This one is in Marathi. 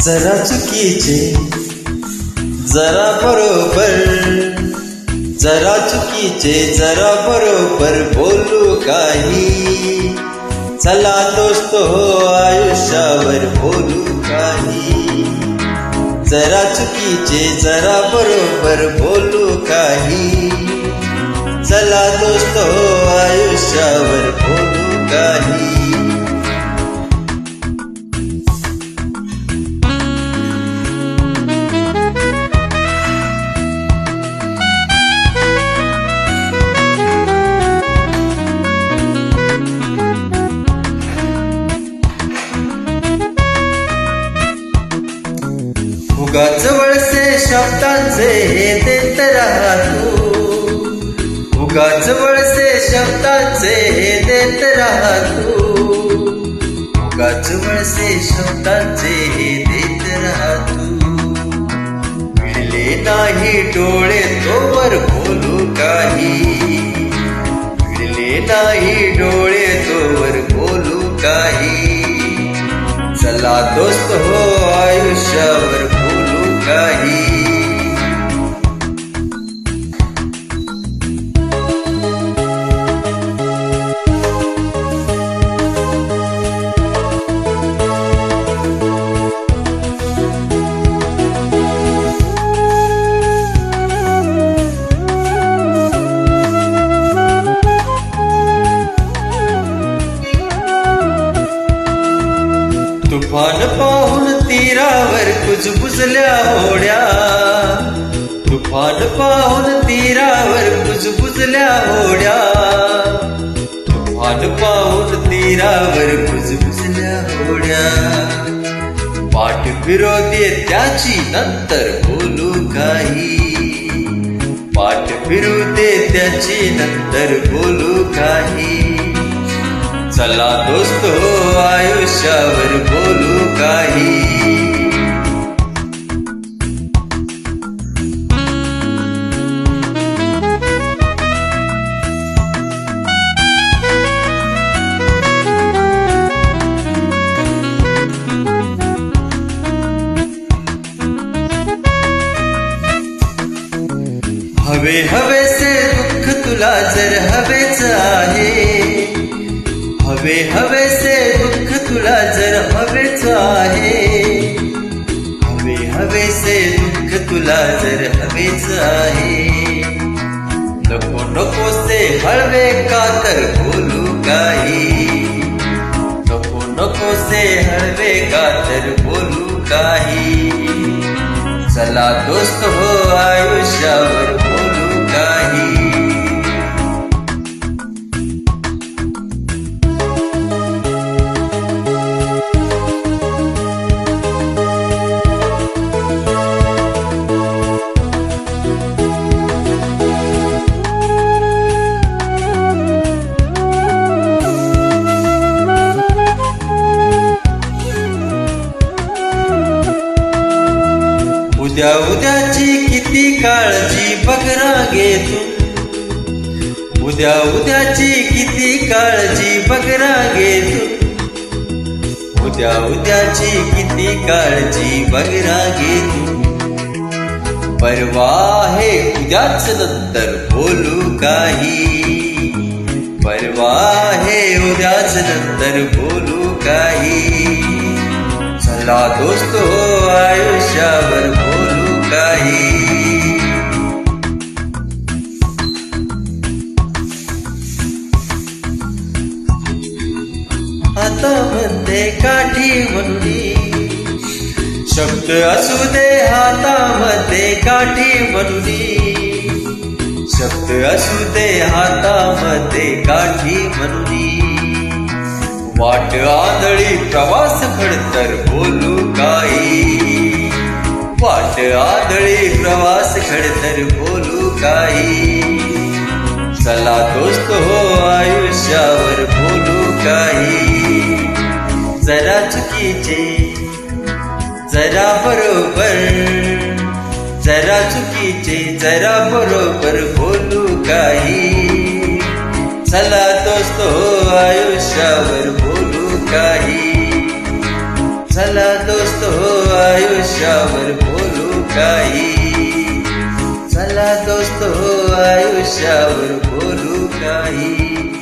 जरा चुकीचे जरा बरोबर, जरा चुकीचे जरा बरोबर बोलू काही. चला दोस्त हो आयुष्यावर बोलू काही. जरा चुकीचे जरा बरोबर बोलू काही. चला दोस्त हो आयुष्यावर बोलू काही. उगाच वळसे शब्दांचे हे देत राहा तू. उगाच वळसे शब्दांचे हे देत राहा तू. उगाच वळसे शब्दांचे हे देत राहा तू. मिळले नाही डोळे तोवर बोलू काही. मिळले नाही डोळे तोवर बोलू काही. चला दोस्त हो आयुष्यावर बोलू काही. तुफान पाहून तीरावर कुजबुजल्या होड्या. तुफान पाहून तीरावर कुजबुजल्या होड्या. तुफान पाहून तीरावर कुजबुजल्या होड्या. पाठ फिरोदे त्याची नंतर बोलू काही. पाठ फिरू दे त्याची नंतर बोलू काही. चला दोस्त हो आयुष्यावर बोलू काही. हवे हवेसे दुःख तुला जर हवेच आहे. हवे हवेसे दुःख तुला जर हवेच आहे. हवे हवेसे दुःख तुला जर हवेच आहे. नको नकोसे हळवे का तर बोलू काही. नको नकोसे हळवे का तर बोलू काही. चला दोस्त हो आयुष्यावर बोलू काही. उद्या उद्याची किती काळजी बघ रागे तू. उद्या उद्याची किती काळजी बघ रागे तू. उद्या उद्याची किती काळजी बघ रागे तू. परवा आहे उद्याच नंतर बोलू काही. परवा आहे उद्याच नंतर बोलू काही. चला दोस्त हो आयुष्यावर बोलू काही. हातामध्ये काठी म्हणून शब्द असू दे. हातामध्ये काठी म्हणून शब्द असू दे. हातामध्ये काठी म्हणून वाट आंधळी प्रवास खडतर बोलू काही. वाट आंधळी प्रवास खडतर बोलू काही. चला दोस्त हो आयुष्यावर बोलू काही. जरा चुकीचे जरा बरोबर, जरा चुकीचे जरा बरोबर बोलू काही. चला दोस्त हो आयुष्यावर बोलू काही. चला दोस्त हो आयुष्यावर बोलू काही. चला दोस्तो आयुष्यावर बोलू काही.